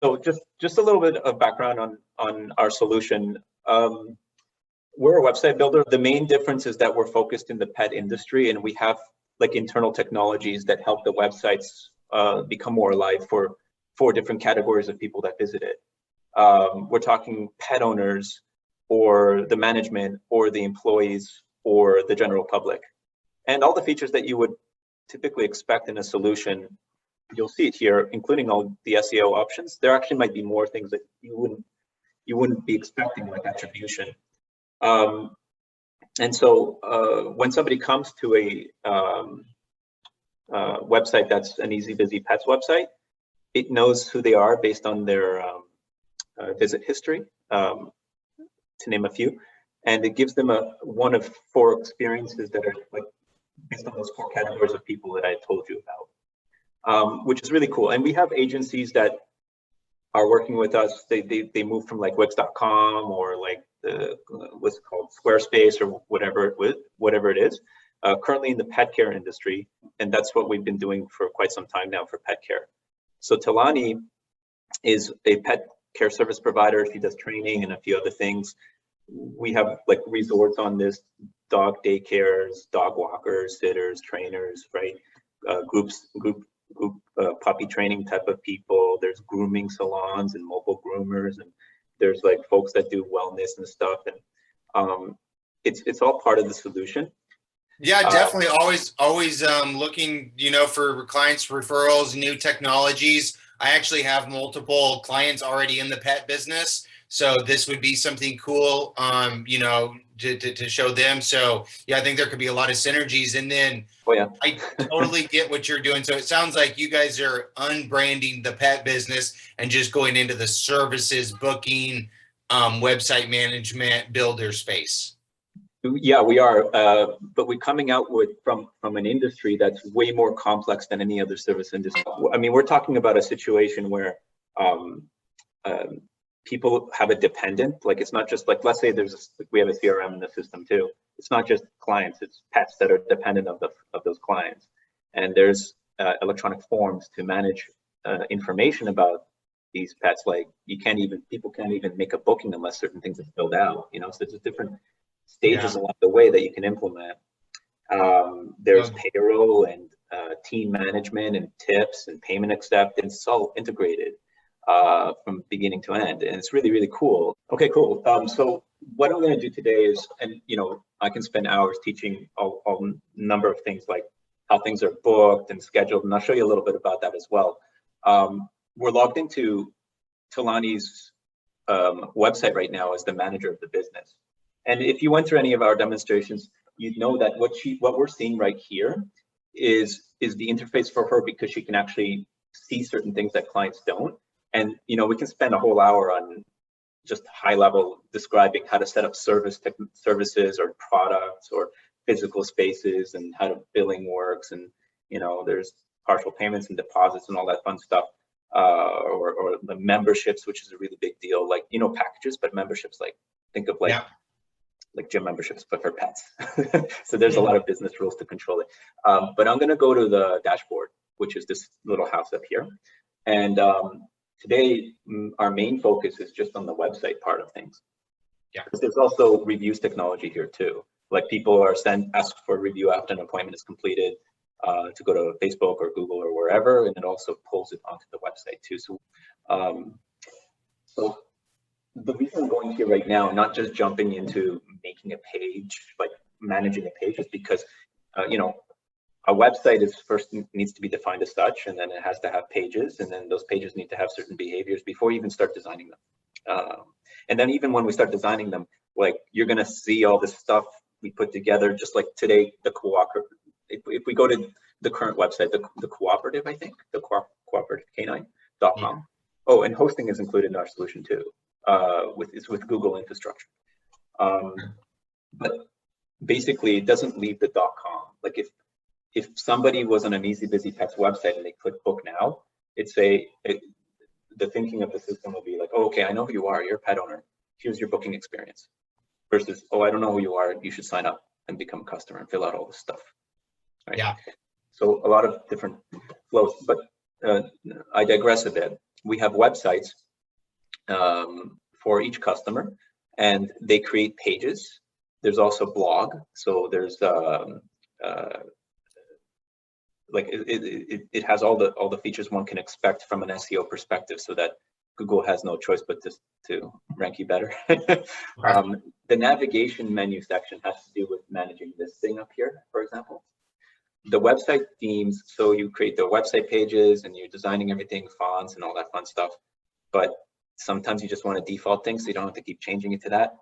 So just a little bit of background on our solution. We're a website builder. The main difference is that we're focused in the pet industry, and we have like internal technologies that help the websites become more alive for four different categories of people that visit it. We're talking pet owners, or the management, or the employees, or the general public. And all the features that you would typically expect in a solution, you'll see it here, including all the SEO options. There actually might be more things that you wouldn't be expecting, like attribution. And so when somebody comes to a website that's an Easy Busy Pets website, it knows who they are based on their visit history, to name a few, and it gives them one of four experiences that are like based on those four categories of people that I told you about, which is really cool. And we have agencies that are working with us. They move from like Wix.com or like what's it called, Squarespace, or whatever it is, currently in the pet care industry, and that's what we've been doing for quite some time now for pet care. So Talani is a pet care service provider. She does training and a few other things. We have like resorts on this, dog daycares, dog walkers, sitters, trainers, right? Group puppy training type of people. There's grooming salons and mobile groomers, and there's like folks that do wellness and stuff. And it's all part of the solution. Yeah, definitely. Always looking, for clients, referrals, new technologies. I actually have multiple clients already in the pet business, so this would be something cool, to show them. So yeah, I think there could be a lot of synergies. And then I totally get what you're doing. So it sounds like you guys are unbranding the pet business and just going into the services, booking, website management, builder space. Yeah, we are, but we're coming out from an industry that's way more complex than any other service industry. I mean, we're talking about a situation where people have a dependent. Like, it's not just like, let's say we have a CRM in the system too. It's not just clients; it's pets that are dependent of those clients. And there's electronic forms to manage information about these pets. Like, people can't even make a booking unless certain things are filled out. So it's a different stages along the way that you can implement. There's payroll and team management and tips and payment acceptance. It's all integrated from beginning to end, and it's really, really cool. Okay, cool. So what I'm going to do today is, and I can spend hours teaching a number of things, like how things are booked and scheduled, and I'll show you a little bit about that as well. We're logged into Talani's website right now as the manager of the business. And if you went through any of our demonstrations, you'd know that what we're seeing right here is the interface for her, because she can actually see certain things that clients don't. And we can spend a whole hour on just high level describing how to set up services or products or physical spaces, and how billing works, and there's partial payments and deposits and all that fun stuff, or the memberships, which is a really big deal. Like packages, but memberships, like think of like gym memberships, but for pets. So there's a lot of business rules to control it. But I'm going to go to the dashboard, which is this little house up here. And today, our main focus is just on the website part of things. Yeah. Because there's also reviews technology here too. Like, people are asked for a review after an appointment is completed, to go to Facebook or Google or wherever, and it also pulls it onto the website too. So the reason I'm going here right now, not just jumping into making a page, like managing a page, is because a website needs to be defined as such, and then it has to have pages, and then those pages need to have certain behaviors before you even start designing them. And then even when we start designing them, like, you're going to see all this stuff we put together, just like today, the cooperative. If we go to the current website, the cooperative, I think, the cooperativecanine.com. Oh, and hosting is included in our solution too. It's with Google infrastructure. But basically, it doesn't leave the .com. Like, if somebody was on an Easy Busy Pets website and they click book now, the thinking of the system will be like, oh, okay, I know who you are. You're a pet owner. Here's your booking experience. Versus, oh, I don't know who you are. You should sign up and become a customer and fill out all this stuff. Right? Yeah. So a lot of different flows, but I digress a bit. we have websites for each customer, and they create pages. There's also blog. So there's like it has all the features one can expect from an SEO perspective, so that Google has no choice but to rank you better. The navigation menu section has to do with managing this thing up here, for example. The website themes, so you create the website pages and you're designing everything, fonts and all that fun stuff. But sometimes you just want to default things, so you don't have to keep changing it to that,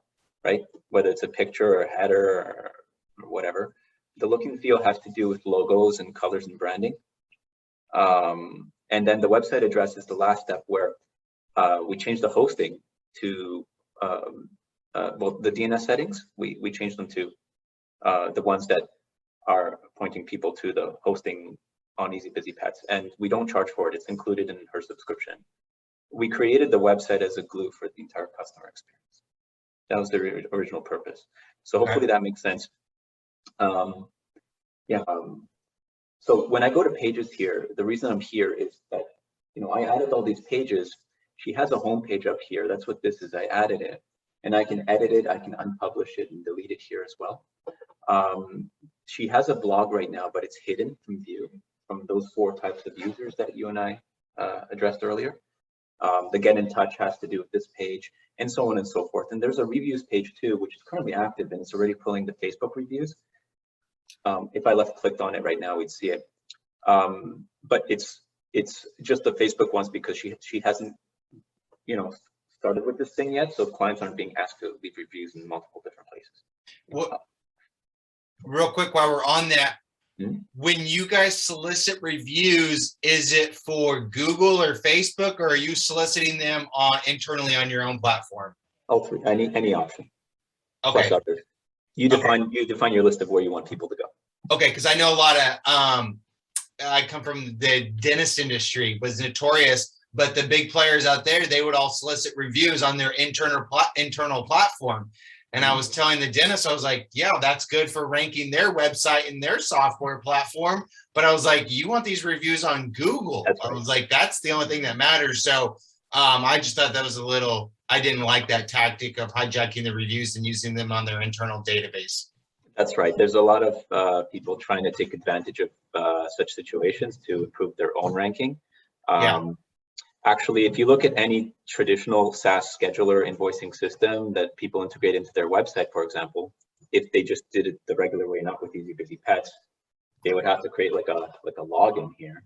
right? Whether it's a picture or a header or whatever. The look and feel has to do with logos and colors and branding. And then the website address is the last step, where we change the hosting to, well, the DNS settings, we change them to the ones that are pointing people to the hosting on Easy Busy Pets. And we don't charge for it, it's included in her subscription. We created the website as a glue for the entire customer experience. That was the original purpose. So hopefully that makes sense. So when I go to pages here, the reason I'm here is that, you know, I added all these pages. She has a home page up here. That's what this is. I added it, and I can edit it. I can unpublish it and delete it here as well. She has a blog right now, but it's hidden from view from those 4 types of users that you and I addressed earlier. The get in touch has to do with this page, and so on and so forth. And there's a reviews page too, which is currently active, and it's already pulling the Facebook reviews. If I left clicked on it right now, we'd see it. But it's just the Facebook ones, because she hasn't, you know, started with this thing yet, so clients aren't being asked to leave reviews in multiple different places. Well, real quick, while we're on that, when you guys solicit reviews, is it for Google or Facebook, or are you soliciting them internally on your own platform? All three, any option. Okay. Plus others. You define your list of where you want people to go. Okay, because I know a lot of I come from the dentist industry, was notorious, but the big players out there, they would all solicit reviews on their internal platform. And I was telling the dentist, I was like, yeah, that's good for ranking their website and their software platform. But I was like, you want these reviews on Google? Right. I was like, that's the only thing that matters. So I just thought that was I didn't like that tactic of hijacking the reviews and using them on their internal database. That's right. There's a lot of people trying to take advantage of such situations to improve their own ranking. Actually, if you look at any traditional SaaS scheduler invoicing system that people integrate into their website, for example, if they just did it the regular way, not with Easy Busy Pets, they would have to create like a login here,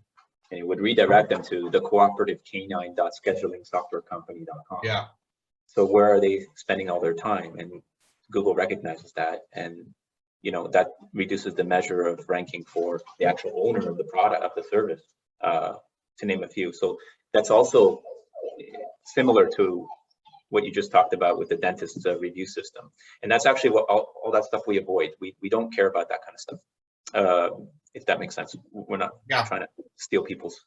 and it would redirect them to the cooperativecanine.schedulingsoftwarecompany.com. Yeah. So where are they spending all their time? And Google recognizes that, and you know that reduces the measure of ranking for the actual owner of the product, of the service, to name a few. So that's also similar to what you just talked about with the dentist's review system. And that's actually what all that stuff we avoid. We don't care about that kind of stuff, if that makes sense. We're not trying to steal people's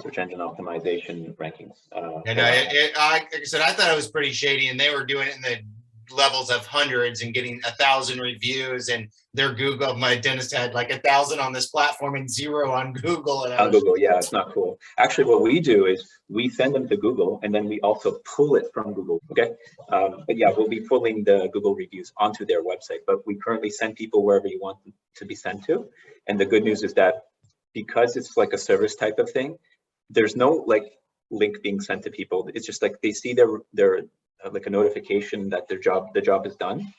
search engine optimization rankings. Like I said, I thought it was pretty shady, and they were doing it in the levels of hundreds and getting 1,000 reviews, and their Google, my dentist had like 1,000 on this platform and 0 on Google. And Google, yeah, it's not cool. Actually, what we do is we send them to Google, and then we also pull it from Google. Okay, but yeah, we'll be pulling the Google reviews onto their website. But we currently send people wherever you want them to be sent to. And the good news is that because it's like a service type of thing, there's no like link being sent to people. It's just like they see their like a notification that the job is done,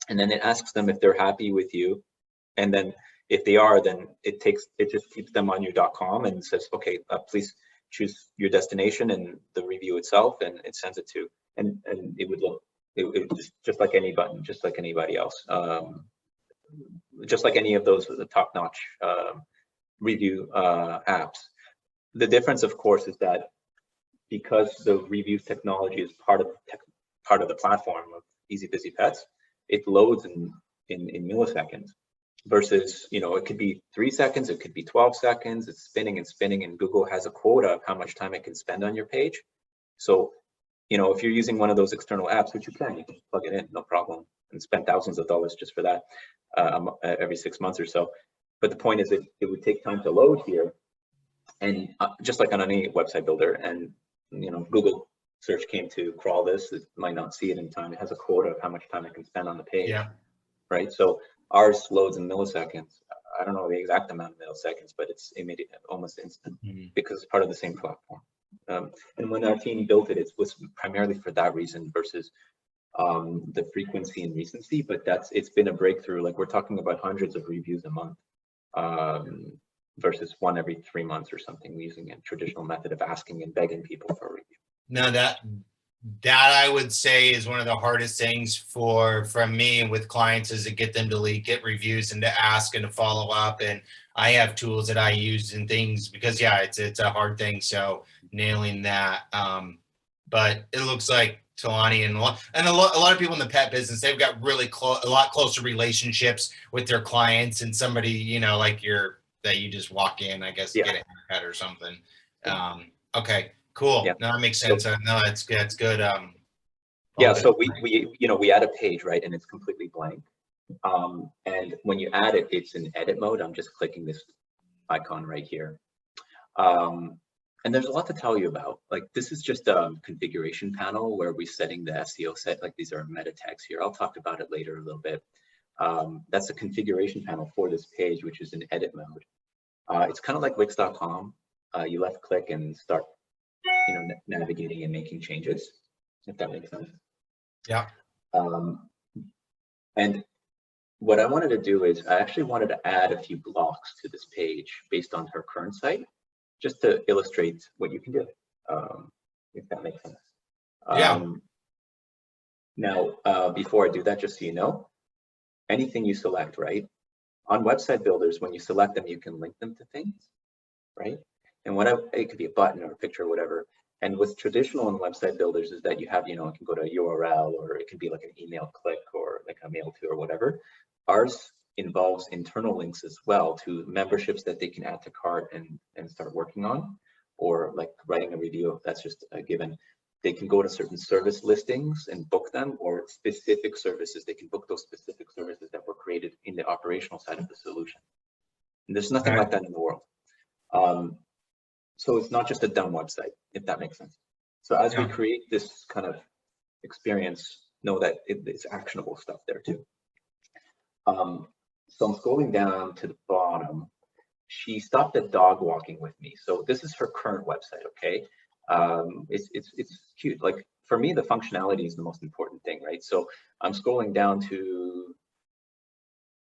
and then it asks them if they're happy with you, and then if they are, then it just keeps them on your .com and says, okay, please choose your destination and the review itself, and it sends it to, and it would look just like any button, just like anybody else, just like any of those top-notch review apps. The difference, of course, is that because the reviews technology is part of the platform of Easy Busy Pets, it loads in milliseconds, versus, you know, it could be 3 seconds, it could be 12 seconds, it's spinning and spinning, and Google has a quota of how much time it can spend on your page. So, you know, if you're using one of those external apps, which you can plug it in, no problem, and spend thousands of dollars just for that every 6 months or so. But the point is, it would take time to load here. And just like on any website builder, and Google search came to crawl this, it might not see it in time. It has a quota of how much time it can spend on the page. Yeah. Right. So ours loads in milliseconds. I don't know the exact amount of milliseconds, but it's immediate, almost instant, because it's part of the same platform. And when our team built it, it was primarily for that reason versus the frequency and recency. But it's been a breakthrough. Like, we're talking about hundreds of reviews a month versus one every 3 months or something, using a traditional method of asking and begging people for a review. No, that I would say is one of the hardest things from me with clients, is to get them to get reviews and to ask and to follow up. And I have tools that I use and things, because it's a hard thing. So nailing that. But it looks like Talani and a lot of people in the pet business, they've got really a lot closer relationships with their clients, and somebody, like that you just walk in, I guess, get a haircut or something. Okay. Cool. Yeah. No, that makes sense. No, that's good. So we add a page, right, and it's completely blank. And when you add it, it's in edit mode. I'm just clicking this icon right here. And there's a lot to tell you about. Like, this is just a configuration panel where we're setting the SEO set. Like, these are meta tags here. I'll talk about it later a little bit. That's a configuration panel for this page, which is in edit mode. It's kind of like Wix.com. You left click and start navigating and making changes, if that makes sense. Yeah. And what I wanted to do is, I actually wanted to add a few blocks to this page based on her current site, just to illustrate what you can do, if that makes sense. Now, before I do that, just so you know, anything you select, right? On website builders, when you select them, you can link them to things, right? And it could be a button or a picture or whatever. And what's traditional in website builders is that you have, it can go to a URL, or it can be like an email click, or like a mail to, or whatever. Ours involves internal links as well to memberships that they can add to cart and start working on, or like writing a review. That's just a given. They can go to certain service listings and book them, or specific services. They can book those specific services that were created in the operational side of the solution. And there's nothing like that in the world. So it's not just a dumb website, if that makes sense. So as we create this kind of experience, know that it's actionable stuff there too. So I'm scrolling down to the bottom. She stopped at dog walking with me. So this is her current website, okay? It's cute. Like, for me, the functionality is the most important thing, right? So I'm scrolling down to,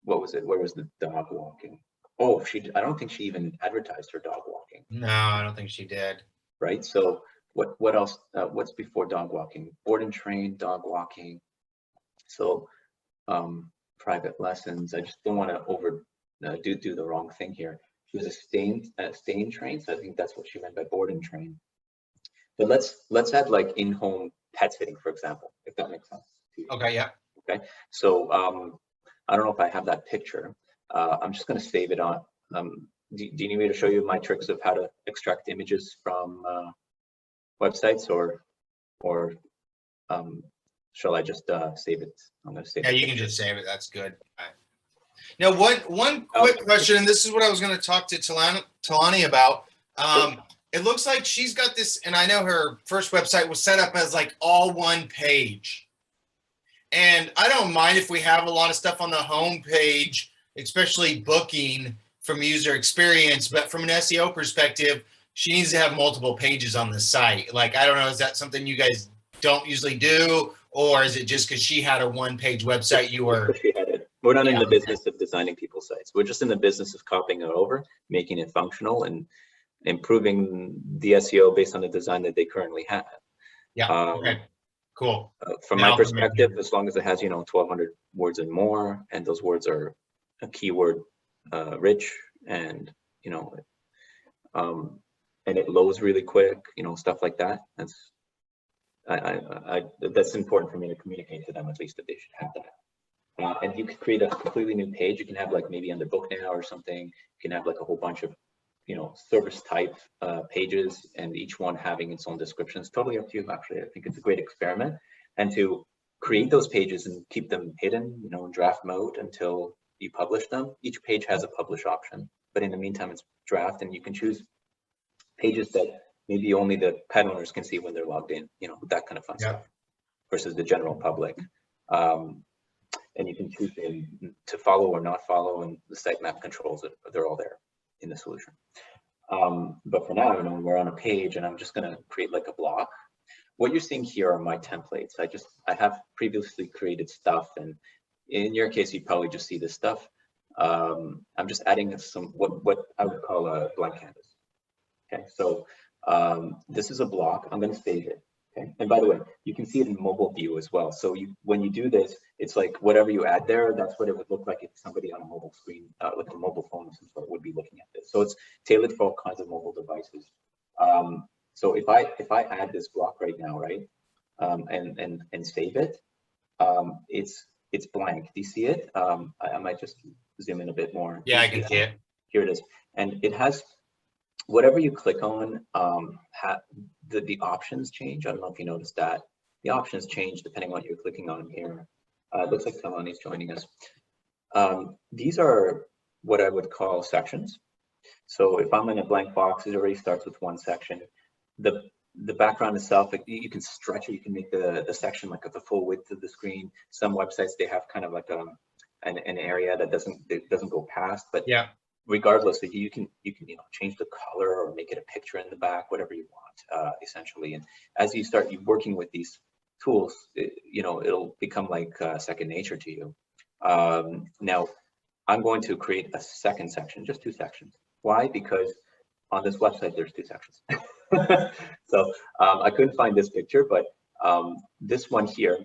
what was it? Where was the dog walking? Oh, I don't think she even advertised her dog walking. No, I don't think she did. Right. So what else? What's before dog walking? Board and train, dog walking. So private lessons. I just don't want to do the wrong thing here. She was a stay train, so I think that's what she meant by board and train. But let's add like in-home pet sitting, for example, if that makes sense. Okay. Yeah. Okay. So I don't know if I have that picture. I'm just going to save it on. Do you need me to show you my tricks of how to extract images from websites, or shall I just save it? I'm going to save it. Yeah, you can just save it. That's good. Now, one quick question, and this is what I was going to talk to Talani about. It looks like she's got this, and I know her first website was set up as like all one page. And I don't mind if we have a lot of stuff on the home page, especially booking from user experience, but from an SEO perspective, she needs to have multiple pages on the site. Like, I don't know, is that something you guys don't usually do, or is it just because she had a one-page website you were? She had it. We're not in the business of designing people's sites. We're just in the business of copying it over, making it functional, and improving the SEO based on the design that they currently have. Yeah. Okay. Cool. From my perspective, as long as it has 1,200 words and more, and those words are a keyword rich, and and it loads really quick, stuff like that. That's important for me to communicate to them, at least, that they should have that. And you could create a completely new page. You can have like maybe under book now or something. You can have like a whole bunch of service type pages, and each one having its own description. It's totally up to you, actually. I think it's a great experiment. And to create those pages and keep them hidden, in draft mode until you publish them. Each page has a publish option, but in the meantime, it's draft, and you can choose pages that maybe only the pet owners can see when they're logged in, you know, that kind of fun stuff, versus the general public. And you can choose them to follow or not follow, and the sitemap controls it. They're all there in the solution. But for now, you know, we're on a page, and I'm just going to create like a block. What you're seeing here are my templates. I have previously created stuff, and in your case, you probably just see this stuff. I'm just adding some what I would call a blank canvas. Okay, so this is a block. I'm going to save it. Okay, and by the way, you can see it in mobile view as well. So when you do this, it's like whatever you add there, that's what it would look like if somebody on a mobile screen, like a mobile phone of some sort, would be looking at this. So it's tailored for all kinds of mobile devices. So if I add this block right now, right, and save it, it's blank. Do you see it? I might just zoom in a bit more. Yeah, I can see it. Here it is, and it has whatever you click on. The options change. I don't know if you noticed that. The options change depending on what you're clicking on here. It looks like Talani's joining us. These are what I would call sections. So if I'm in a blank box, it already starts with one section. The background itself, like, you can stretch it. You can make the section like at the full width of the screen. Some websites, they have kind of like an area that doesn't go past. But yeah, regardless, you can change the color or make it a picture in the back, whatever you want, essentially. And as you start working with these tools, it'll become like second nature to you. Now, I'm going to create a second section, just two sections. Why? Because on this website, there's two sections. So I couldn't find this picture, but this one here.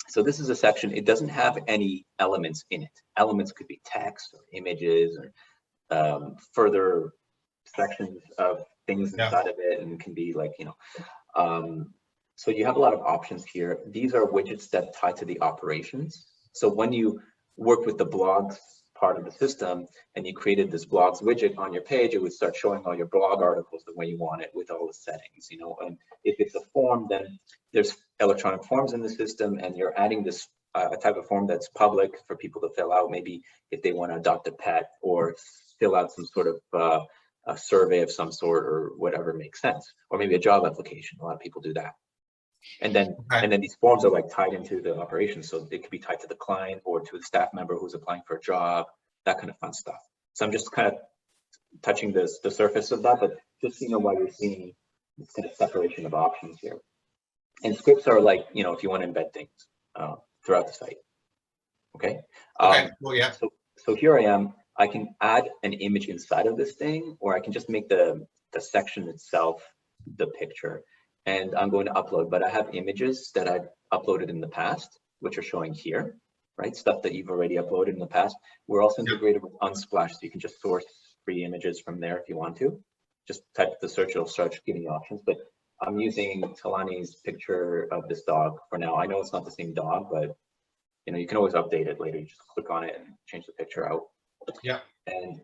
So this is a section. It doesn't have any elements in it. Elements could be text or images or further sections of things inside of it, and can be like, so you have a lot of options here. These are widgets that tie to the operations. So when you work with the blogs part of the system and you created this blogs widget on your page, it would start showing all your blog articles the way you want it with all the settings, and if it's a form, then there's electronic forms in the system, and you're adding this a type of form that's public for people to fill out, maybe if they want to adopt a pet or fill out some sort of a survey of some sort or whatever makes sense, or maybe a job application. A lot of people do that. And then these forms are like tied into the operations, so they could be tied to the client or to the staff member who's applying for a job, that kind of fun stuff. So I'm just kind of touching the surface of that, but just why you're seeing this kind of separation of options here. And scripts are like, if you want to embed things throughout the site. Okay. Well, yeah. So here I am. I can add an image inside of this thing, or I can just make the section itself the picture. And I'm going to upload, but I have images that I've uploaded in the past, which are showing here, right? Stuff that you've already uploaded in the past. We're also integrated with Unsplash, so you can just source free images from there if you want to. Just type the search, it'll start giving you options. But I'm using Talani's picture of this dog for now. I know it's not the same dog, but you can always update it later. You just click on it and change the picture out. Yeah. And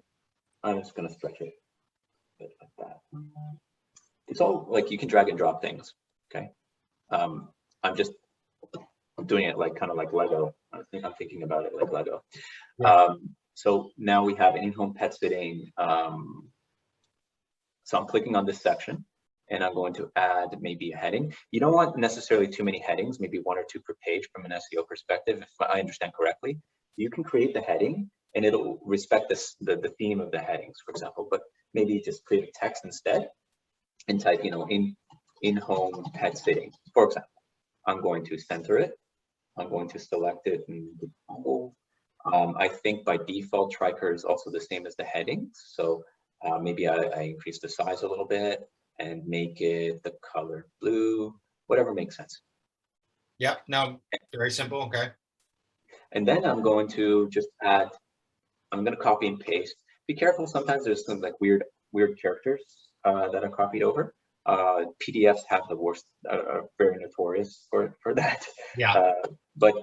I'm just going to stretch it a bit like that. It's all like you can drag and drop things. Okay. I'm doing it like kind of like Lego. I'm thinking about it like Lego. Yeah. So now we have in-home pet sitting. So I'm clicking on this section, and I'm going to add maybe a heading. You don't want necessarily too many headings, maybe one or two per page from an SEO perspective, if I understand correctly. You can create the heading, and it'll respect the theme of the headings, for example, but maybe just create a text instead and type, in-home pet sitting, for example. I'm going to center it. I'm going to select it and I think by default, Triker is also the same as the headings. So maybe I increase the size a little bit and make it the color blue, whatever makes sense. Yeah, no, very simple, okay. And then I'm going to just add, I'm going to copy and paste. Be careful, sometimes there's some like weird characters that are copied over. PDFs have the worst, are very notorious for that. Yeah. But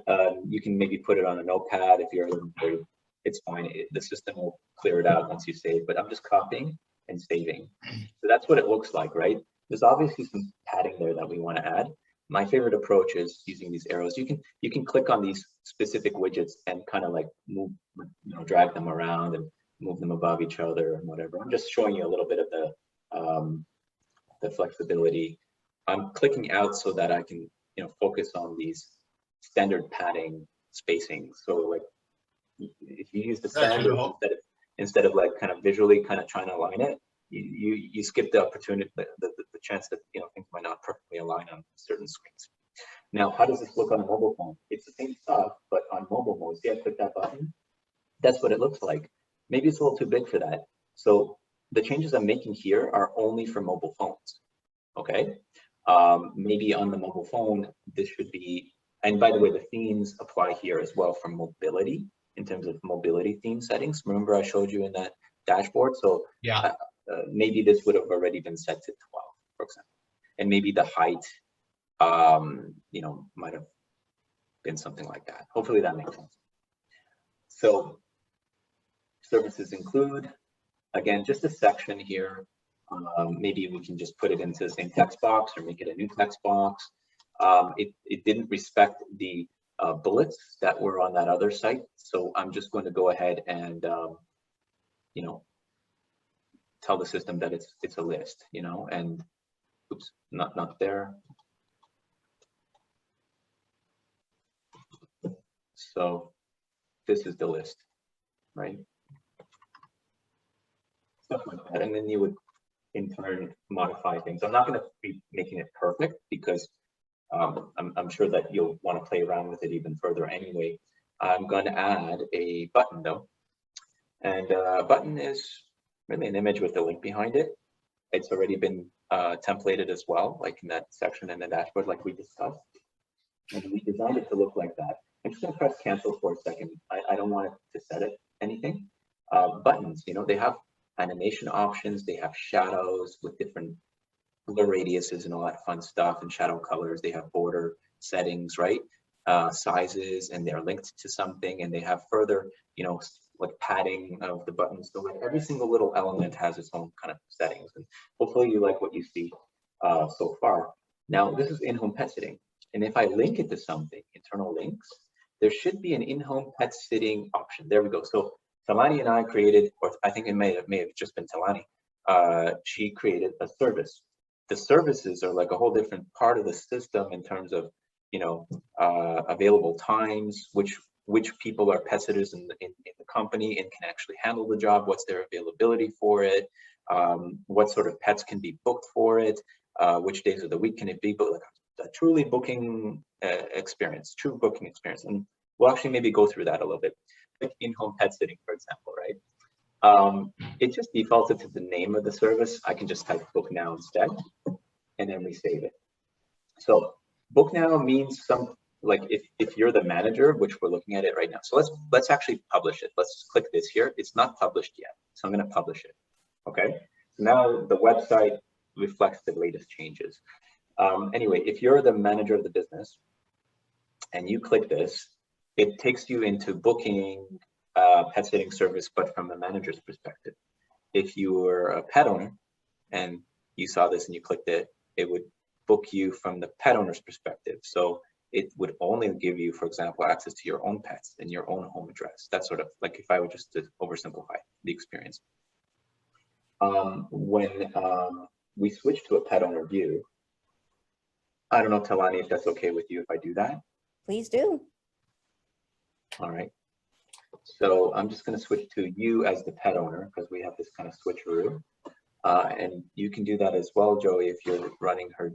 you can maybe put it on a notepad if you're, it's fine. The system will clear it out once you save, but I'm just copying and saving. So that's what it looks like, right? There's obviously some padding there that we want to add. My favorite approach is using these arrows. You can click on these specific widgets and kind of like move, drag them around and move them above each other and whatever. I'm just showing you a little bit of the flexibility. I'm clicking out so that I can, you know, focus on these standard padding spacing. So like if you use the standard instead of like kind of visually kind of trying to align it, you skip the opportunity, the chance that, you know, things might not perfectly align on certain screens. Now, how does this look on a mobile phone? It's the same stuff, but on mobile mode. See, I click that button. That's what it looks like. Maybe it's a little too big for that. So the changes I'm making here are only for mobile phones. Okay. Maybe on the mobile phone, this should be, and by the way, the themes apply here as well for mobility in terms of mobility theme settings. Remember I showed you in that dashboard? So yeah, maybe this would have already been set to 12, for example. And maybe the height, you know, might have been something like that. Hopefully that makes sense. So services include, again, just a section here. Maybe we can just put it into the same text box or make it a new text box. It didn't respect the bullets that were on that other site. So I'm just going to go ahead and, you know, tell the system that it's a list, you know, and oops, not there. So this is the list, right? Stuff like that. And then you would in turn modify things. I'm not going to be making it perfect because I'm sure that you'll want to play around with it even further anyway. I'm going to add a button though. And a button is really an image with a link behind it. It's already been templated as well, like in that section in the dashboard, like we discussed. And we designed it to look like that. I'm just going to press cancel for a second. I don't want it to set it anything. Buttons, you know, they have animation options. They have shadows with different blur radiuses and all that fun stuff, and shadow colors. They have border settings, right? Sizes, and they're linked to something, and they have further, you know, like padding of the buttons. So like every single little element has its own kind of settings, and hopefully you like what you see so far. Now this is in-home pet sitting, and if I link it to something, internal links, there should be an in-home pet sitting option. There we go. So Talani and I created, or I think it may have just been Talani. She created a service. The services are like a whole different part of the system in terms of, you know, available times, which people are pet sitters in the company and can actually handle the job, what's their availability for it, what sort of pets can be booked for it, which days of the week can it be, but like a truly booking experience, true booking experience. And we'll actually maybe go through that a little bit. Like in-home pet sitting, for example, right? It just defaulted to the name of the service. I can just type book now instead, and then we save it. So book now means some, like if you're the manager, which we're looking at it right now. So let's actually publish it. Let's click this here. It's not published yet, so I'm going to publish it. Okay. So now the website reflects the latest changes. Anyway, if you're the manager of the business and you click this, it takes you into booking pet sitting service, but from the manager's perspective. If you were a pet owner and you saw this and you clicked it, it would book you from the pet owner's perspective. So it would only give you, for example, access to your own pets and your own home address. That's sort of like if I were just to oversimplify the experience. When we switch to a pet owner view, I don't know, Talani, if that's okay with you if I do that. Please do. All right. So I'm just going to switch to you as the pet owner because we have this kind of switcheroo. And you can do that as well, Joey, if you're running her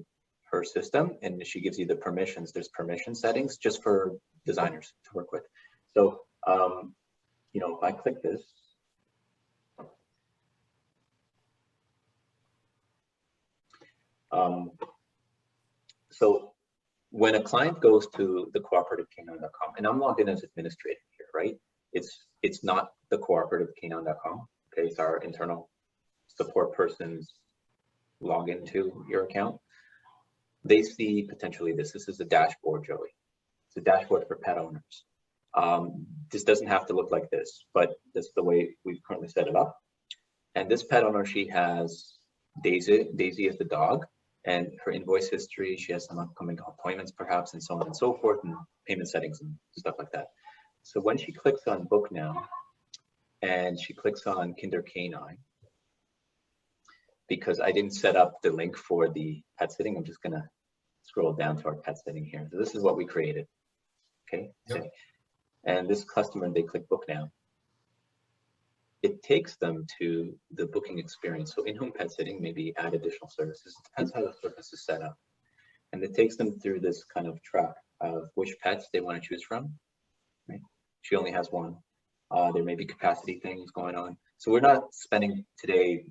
system and she gives you the permissions. There's permission settings just for designers to work with. So, you know, if I click this, so when a client goes to the cooperativecanine.com, and I'm logged in as administrator here, right? It's not the cooperativecanine.com. Okay, it's our internal support person's login to your account. They see potentially this. This is a dashboard, Joey. It's a dashboard for pet owners. This doesn't have to look like this, but this is the way we've currently set it up. And this pet owner, she has Daisy. Daisy is the dog, and her invoice history. She has some upcoming appointments, perhaps, and so on and so forth, and payment settings and stuff like that. So when she clicks on Book Now, and she clicks on Kinder Canine, because I didn't set up the link for the pet sitting. I'm just gonna scroll down to our pet sitting here. So this is what we created, okay? Yep. And this customer, they click book now. It takes them to the booking experience. So in-home pet sitting, maybe add additional services. It depends how the service is set up. And it takes them through this kind of track of which pets they want to choose from, right? She only has one. There may be capacity things going on. So we're not spending today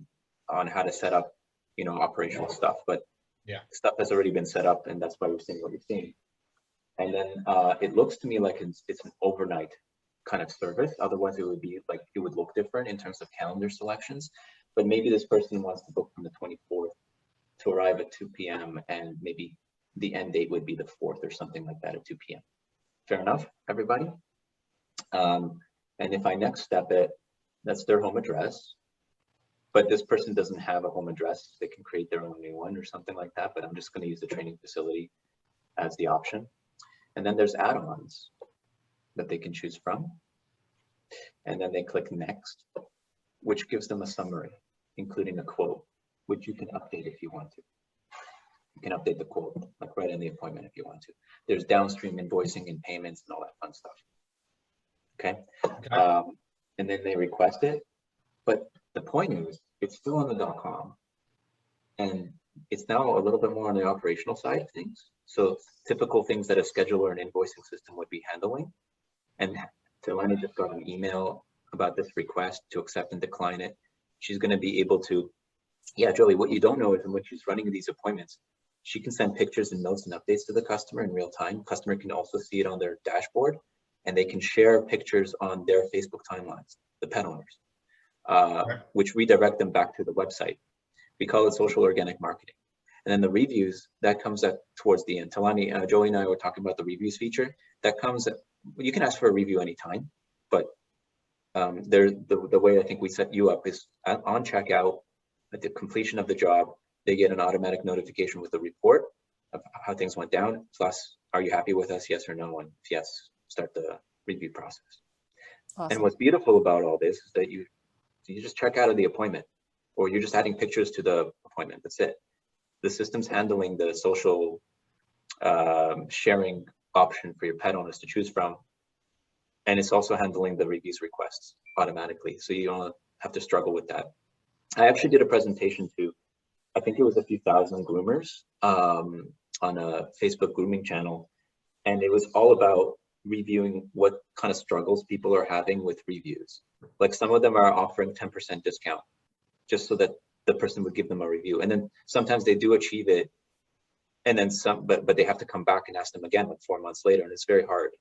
on how to set up, you know, operational stuff, but Yeah, stuff has already been set up, and that's why we're seeing what you're seeing. And then it looks to me like it's an overnight kind of service. Otherwise, it would be like, it would look different in terms of calendar selections. But maybe this person wants to book from the 24th to arrive at 2 p.m. and maybe the end date would be the 4th or something like that at 2 p.m. Fair enough, everybody? And if I next step it, that's their home address. But this person doesn't have a home address. They can create their own new one or something like that. But I'm just going to use the training facility as the option. And then there's add-ons that they can choose from. And then they click next, which gives them a summary, including a quote, which you can update if you want to. You can update the quote, like right in the appointment if you want to. There's downstream invoicing and payments and all that fun stuff. Okay. And then they request it. But the point is, it's still on the .com. And it's now a little bit more on the operational side of things. So typical things that a scheduler and invoicing system would be handling. And Telani just got an email about this request to accept and decline it. She's going to be able to, yeah, Joey, what you don't know is when she's running these appointments, she can send pictures and notes and updates to the customer in real time. Customer can also see it on their dashboard, and they can share pictures on their Facebook timelines, the pet owners, which redirect them back to the website. We call it social organic marketing. And then the reviews, that comes at towards the end. Telani, Joey and I were talking about the reviews feature. That comes at, you can ask for a review anytime, but the way I think we set you up is on checkout, at the completion of the job, they get an automatic notification with a report of how things went down, plus, are you happy with us, yes or no? And if yes, start the review process. Awesome. And what's beautiful about all this is that you just check out of the appointment, or you're just adding pictures to the appointment, that's it. The system's handling the social sharing option for your pet owners to choose from. And it's also handling the reviews requests automatically. So you don't have to struggle with that. I actually did a presentation to, I think it was a few thousand groomers on a Facebook grooming channel. And it was all about reviewing what kind of struggles people are having with reviews. Like some of them are offering 10% discount just so that the person would give them a review. And then sometimes they do achieve it. And then some, but they have to come back and ask them again like 4 months later. And it's very hard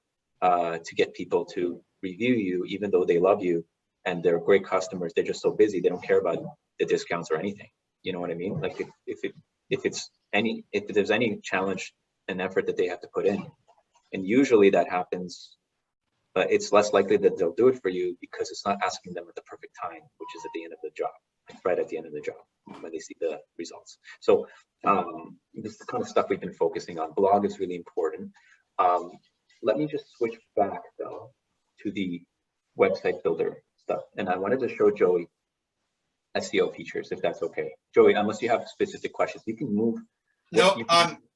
to get people to review you, even though they love you and they're great customers. They're just so busy. They don't care about the discounts or anything. You know what I mean? Like if there's any challenge and effort that they have to put in, and usually that happens, but it's less likely that they'll do it for you because it's not asking them at the perfect time, which is at the end of the job, right at the end of the job when they see the results. So this is the kind of stuff we've been focusing on. Blog is really important. Let me just switch back though to the website builder stuff. And I wanted to show Joey SEO features, if that's okay. Joey, unless you have specific questions, you can move. Nope,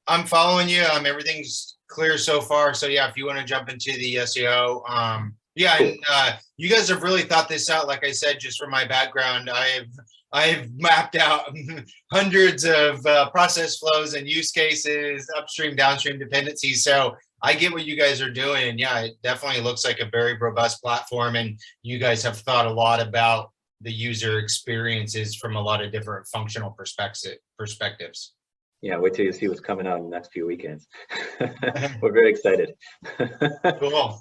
I'm following you. Everything's clear so far. So yeah, if you want to jump into the SEO, yeah, cool. And you guys have really thought this out. Like I said, just from my background, I've mapped out hundreds of process flows and use cases, upstream, downstream dependencies. So I get what you guys are doing. And yeah, it definitely looks like a very robust platform. And you guys have thought a lot about the user experiences from a lot of different functional perspectives. Yeah, wait till you see what's coming out in the next few weekends. We're very excited. Cool.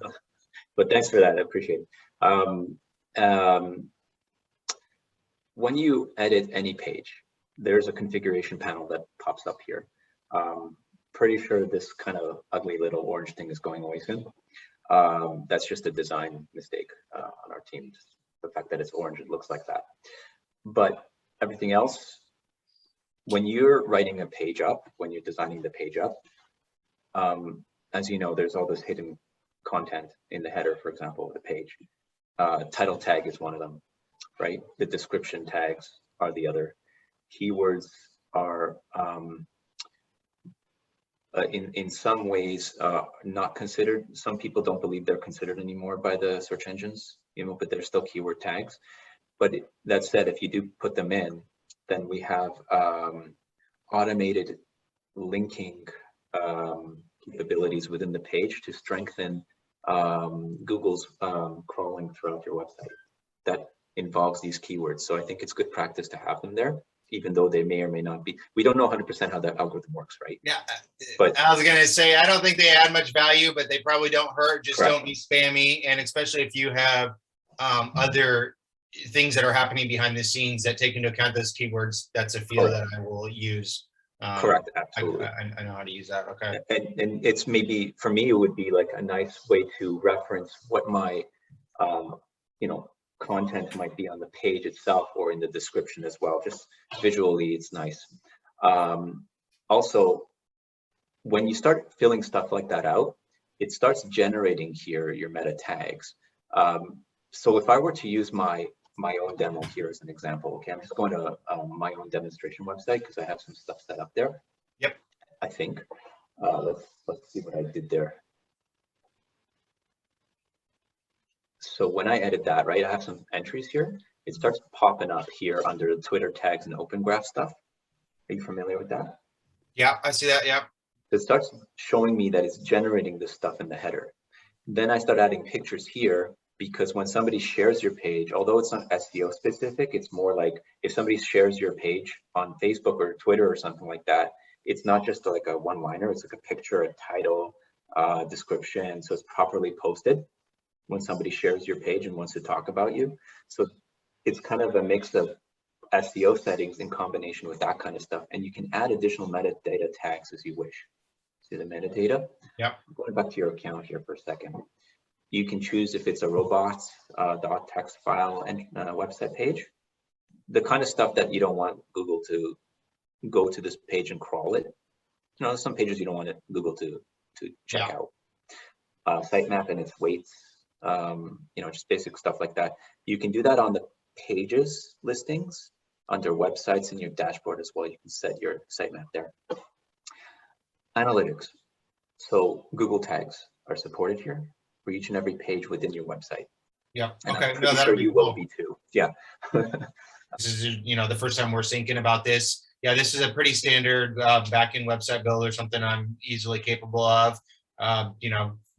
But thanks for that. I appreciate it. When you edit any page, there's a configuration panel that pops up here. Pretty sure this kind of ugly little orange thing is going away soon. That's just a design mistake on our team. Just the fact that it's orange, it looks like that. But everything else, when you're writing a page up, when you're designing the page up, as you know, there's all this hidden content in the header, for example, of the page. Title tag is one of them, right? The description tags are the other. keywords are in some ways not considered. Some people don't believe they're considered anymore by the search engines, but they're still keyword tags. But that said, if you do put them in, then we have automated linking capabilities within the page to strengthen Google's crawling throughout your website. That involves these keywords. So I think it's good practice to have them there, even though they may or may not be. We don't know 100% how that algorithm works, right? Yeah, but I was going to say, I don't think they add much value, but they probably don't hurt. Just correct. Don't be spammy. And especially if you have other things that are happening behind the scenes that take into account those keywords, that's a field Correct. that I will use. Correct, absolutely. I know how to use that. Okay. And it's maybe, for me, it would be like a nice way to reference what my, content might be on the page itself or in the description as well. Just visually, it's nice. Also, when you start filling stuff like that out, it starts generating here your meta tags. So if I were to use my own demo here as an example, okay, I'm just going to my own demonstration website because I have some stuff set up there. Yep. I think. Let's see what I did there. So when I edit that, right, I have some entries here. It starts popping up here under the Twitter tags and Open Graph stuff. Are you familiar with that? Yeah, I see that. Yeah. It starts showing me that it's generating this stuff in the header. Then I start adding pictures here because when somebody shares your page, although it's not SEO specific, it's more like if somebody shares your page on Facebook or Twitter or something like that, it's not just like a one-liner, it's like a picture, a title, description, so it's properly posted when somebody shares your page and wants to talk about you. So it's kind of a mix of SEO settings in combination with that kind of stuff. And you can add additional metadata tags as you wish. See the metadata? Yeah. Going back to your account here for a second. You can choose if it's a robots.txt file and website page. The kind of stuff that you don't want Google to go to this page and crawl it. Some pages you don't want Google to check out. Sitemap and its weights, just basic stuff like that. You can do that on the pages listings under websites in your dashboard as well. You can set your sitemap there. Analytics. So Google tags are supported here for each and every page within your website. Yeah. And Okay. I'm pretty sure you will be too. Yeah. This is, the first time we're thinking about this. Yeah, this is a pretty standard backend website build or something I'm easily capable of.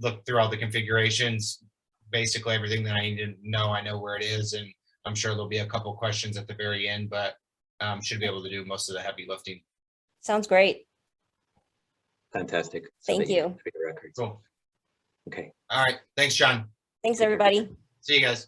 Look through all the configurations, basically everything that I need to know. I know where it is, and I'm sure there'll be a couple questions at the very end, but should be able to do most of the heavy lifting. Sounds great. Fantastic. Thank you. Cool. Okay. All right. Thanks, John. Thanks, everybody. See you guys.